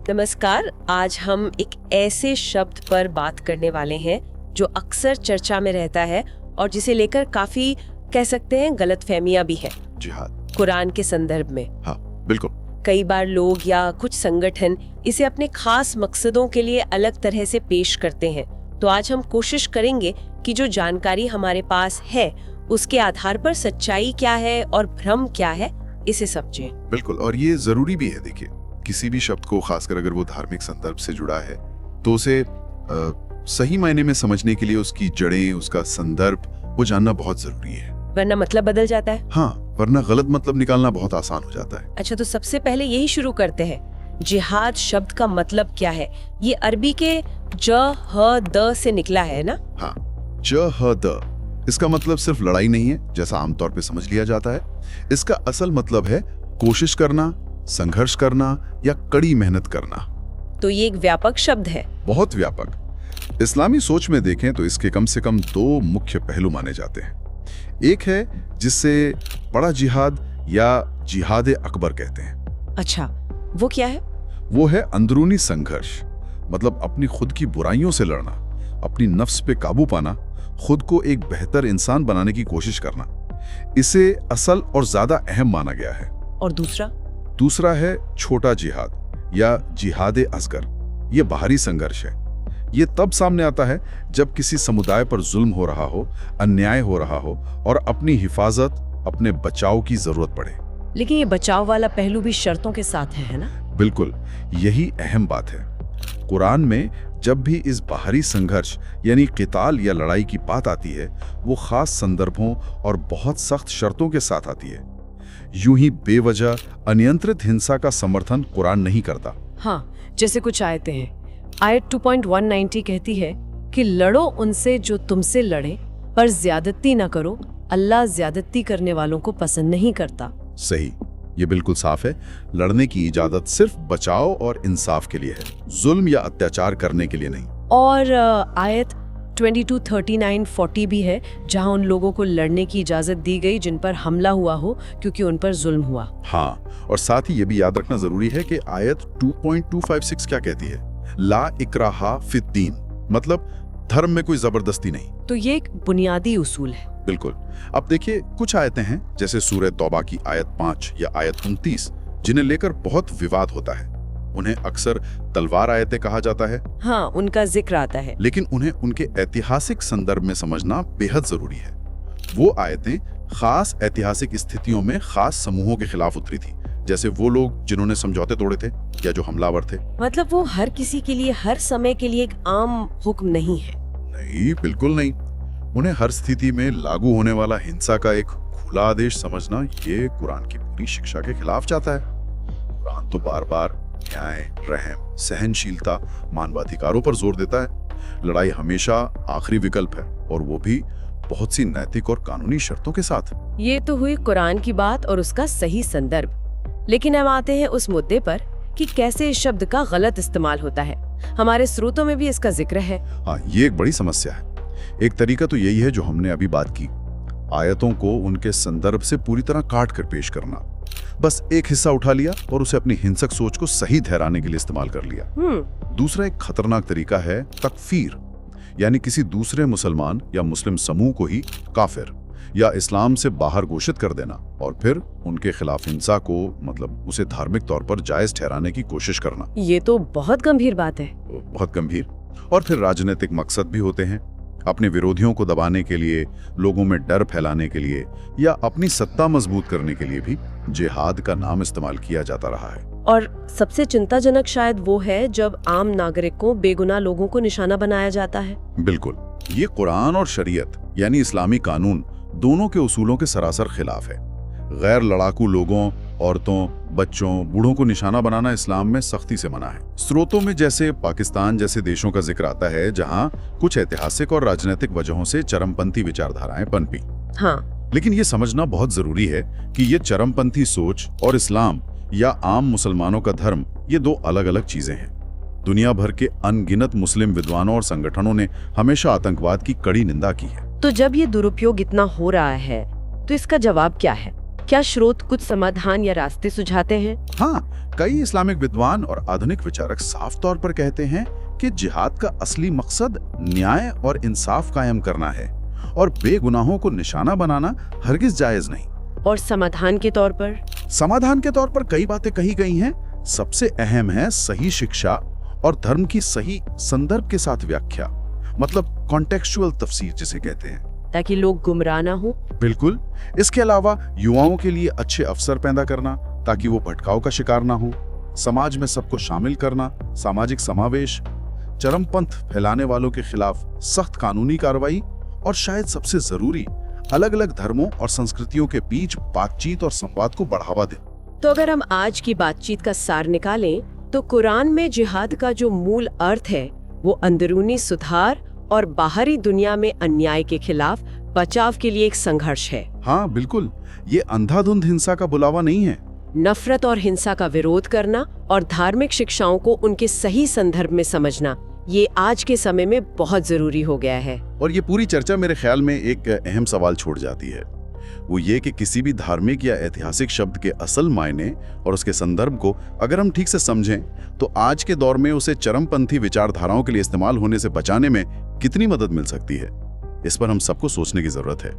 नमस्कार। आज हम एक ऐसे शब्द पर बात करने वाले हैं जो अक्सर चर्चा में रहता है और जिसे लेकर काफी कह सकते हैं गलतफहमियां भी है। जिहाद। कुरान के संदर्भ में। हाँ, बिल्कुल। कई बार लोग या कुछ संगठन इसे अपने खास मकसदों के लिए अलग तरह से पेश करते हैं। तो आज हम कोशिश करेंगे कि जो जानकारी हमारे पास है उसके आधार पर सच्चाई क्या है और भ्रम क्या है इसे समझें। बिल्कुल, और ये जरूरी भी है। देखिए, किसी भी शब्द को, खासकर अगर वो धार्मिक संदर्भ से जुड़ा है, तो उसे सही मायने में समझने के लिए उसकी जड़ें, उसका संदर्भ वो जानना बहुत जरूरी है, वरना मतलब बदल जाता है। हाँ, वरना गलत मतलब निकालना बहुत आसान हो जाता है। अच्छा, तो सबसे पहले यही शुरू करते हैं। जिहाद शब्द का मतलब क्या है? ये अरबी के ज ह द से निकला है ना? हाँ, ज ह द। इसका मतलब सिर्फ लड़ाई नहीं है जैसा आमतौर पे समझ लिया जाता है। इसका असल मतलब है कोशिश करना, संघर्ष करना या कड़ी मेहनत करना। तो ये एक व्यापक शब्द है। बहुत व्यापक। इस्लामी सोच में देखें तो इसके कम से कम दो मुख्य पहलू माने जाते हैं। एक है जिससे बड़ा जिहाद या जिहाद अकबर कहते हैं। अच्छा, वो क्या है? वो है अंदरूनी संघर्ष, मतलब अपनी खुद की बुराइयों से लड़ना, अपनी नफ्स पे काबू पाना, खुद को एक बेहतर इंसान बनाने की कोशिश करना। इसे असल और ज्यादा अहम माना गया है। और दूसरा है छोटा जिहाद या जिहाद असगर। ये बाहरी संघर्ष है। ये तब सामने आता है जब किसी समुदाय पर जुल्म हो रहा हो, अन्याय हो रहा हो और अपनी हिफाजत, अपने बचाव की जरूरत पड़े। लेकिन ये बचाव वाला पहलू भी शर्तों के साथ है ना? बिल्कुल, यही अहम बात है। कुरान में जब भी इस बाहरी संघर्ष यानी क़िताल या लड़ाई की बात आती है, वो खास संदर्भों और बहुत सख्त शर्तों के साथ आती है। यूं ही बेवजह अनियंत्रित हिंसा का समर्थन कुरान नहीं करता। हाँ, जैसे कुछ आयतें हैं। आयत 2.190 कहती है कि लड़ो उनसे जो तुमसे लड़े, पर ज्यादती न करो, अल्लाह ज्यादती करने वालों को पसंद नहीं करता। सही, ये बिल्कुल साफ है। लड़ने की इजाजत सिर्फ बचाव और इंसाफ के लिए है, जुल्म या अत्याचार करने के लिए नहीं। और आयत 22, 39, 40 भी है, जहां उन लोगों को लड़ने की इजाजत दी गई जिन पर हमला हुआ हो क्योंकि उन पर जुल्म हुआ। हाँ, और साथ ही ये भी याद रखना जरूरी है कि आयत 2.256 क्या कहती है? ला इकराहा फिद्दीन, मतलब धर्म में कोई जबरदस्ती नहीं। तो ये एक बुनियादी उसूल है। बिल्कुल। अब देखिए, कुछ आयतें हैं जैसे सूरह तौबा की आयत 5 या आयत 29, जिन्हें लेकर बहुत विवाद होता है। उन्हें अक्सर तलवार आयतें कहा जाता है। हाँ, उनका जिक्र आता है। लेकिन उन्हें उनके ऐतिहासिक संदर्भ में समझना बेहद जरूरी है। वो आयतें खास ऐतिहासिक स्थितियों में खास समूहों के खिलाफ उतरी थी, जैसे वो लोग जिन्होंने समझौते तोड़े थे या जो हमलावर थे। मतलब वो हर किसी के लिए, हर समय के लिए एक आम हुक्म नहीं है। नहीं, बिल्कुल नहीं। उन्हें हर स्थिति में लागू होने वाला हिंसा का एक खुला आदेश समझना, ये कुरान की पूरी शिक्षा के खिलाफ जाता है। कुरान तो बार बार न्याय, रहम, सहनशीलता, मानवाधिकारों पर जोर देता है। लड़ाई हमेशा आखिरी विकल्प है, और वो भी बहुत सी नैतिक और कानूनी शर्तों के साथ। ये तो हुई कुरान की बात और उसका सही संदर्भ। लेकिन हम आते हैं उस मुद्दे पर कि कैसे इस शब्द का गलत इस्तेमाल होता है। हमारे स्रोतों में भी इसका जिक्र है। हाँ, ये एक बड़ी समस्या है। एक तरीका तो यही है जो हमने अभी बात की, आयतों को उनके संदर्भ से पूरी तरह काट कर पेश करना। बस एक हिस्सा उठा लिया और उसे अपनी हिंसक सोच को सही ठहराने के लिए इस्तेमाल कर लिया। दूसरा एक खतरनाक तरीका है तकफीर, यानी किसी दूसरे मुसलमान या मुस्लिम समूह को ही काफिर या इस्लाम से बाहर घोषित कर देना और फिर उनके खिलाफ हिंसा को, मतलब उसे धार्मिक तौर पर जायज ठहराने की कोशिश करना। ये तो बहुत गंभीर बात है। बहुत गंभीर। और फिर राजनीतिक मकसद भी होते हैं। अपने विरोधियों को दबाने के लिए, लोगों में डर फैलाने के लिए या अपनी सत्ता मजबूत करने के लिए भी जिहाद का नाम इस्तेमाल किया जाता रहा है। और सबसे चिंताजनक शायद वो है जब आम नागरिकों, बेगुनाह लोगों को निशाना बनाया जाता है। बिल्कुल, ये कुरान और शरीयत यानी इस्लामी कानून दोनों के उसूलों के सरासर खिलाफ है। गैर लड़ाकू लोगों, औरतों, बच्चों, बूढ़ों को निशाना बनाना इस्लाम में सख्ती से मना है। स्रोतों में जैसे पाकिस्तान जैसे देशों का जिक्र आता है जहां कुछ ऐतिहासिक और राजनीतिक वजहों से चरमपंथी विचारधाराएं पनपी। हाँ, लेकिन ये समझना बहुत जरूरी है कि ये चरमपंथी सोच और इस्लाम या आम मुसलमानों का धर्म, ये दो अलग अलग चीजें हैं। दुनिया भर के अनगिनत मुस्लिम विद्वानों और संगठनों ने हमेशा आतंकवाद की कड़ी निंदा की है। तो जब ये दुरुपयोग इतना हो रहा है तो इसका जवाब क्या है? क्या स्रोत कुछ समाधान या रास्ते सुझाते हैं? हाँ, कई इस्लामिक विद्वान और आधुनिक विचारक साफ तौर पर कहते हैं कि जिहाद का असली मकसद न्याय और इंसाफ कायम करना है और बेगुनाहों को निशाना बनाना हरगिज जायज नहीं। और समाधान के तौर पर? समाधान के तौर पर कई बातें कही गई हैं। सबसे अहम है सही शिक्षा और धर्म की सही संदर्भ के साथ व्याख्या, मतलब कॉन्टेक्चुअल तफसीर जिसे कहते हैं, ताकि लोग गुमराह ना हो। बिल्कुल। इसके अलावा युवाओं के लिए अच्छे अवसर पैदा करना ताकि वो भटकाव का शिकार ना हो, समाज में सबको शामिल करना, सामाजिक समावेश, चरमपंथ फैलाने वालों के खिलाफ सख्त कानूनी कार्रवाई और शायद सबसे जरूरी अलग अलग धर्मों और संस्कृतियों के बीच बातचीत और संवाद को बढ़ावा दें। तो अगर हम आज की बातचीत का सार निकालें तो कुरान में जिहाद का जो मूल अर्थ है वो अंदरूनी सुधार और बाहरी दुनिया में अन्याय के खिलाफ बचाव के लिए एक संघर्ष है। हाँ बिल्कुल, ये अंधाधुंध हिंसा का बुलावा नहीं है। नफरत और हिंसा का विरोध करना और धार्मिक शिक्षाओं को उनके सही संदर्भ में समझना, ये आज के समय में बहुत जरूरी हो गया है। और ये पूरी चर्चा मेरे ख्याल में एक अहम सवाल छोड़ जाती है, वो ये कि किसी भी धार्मिक या ऐतिहासिक शब्द के असल मायने और उसके संदर्भ को अगर हम ठीक से समझें तो आज के दौर में उसे चरमपंथी विचारधाराओं के लिए इस्तेमाल होने से बचाने में कितनी मदद मिल सकती है, इस पर हम सबको सोचने की जरूरत है।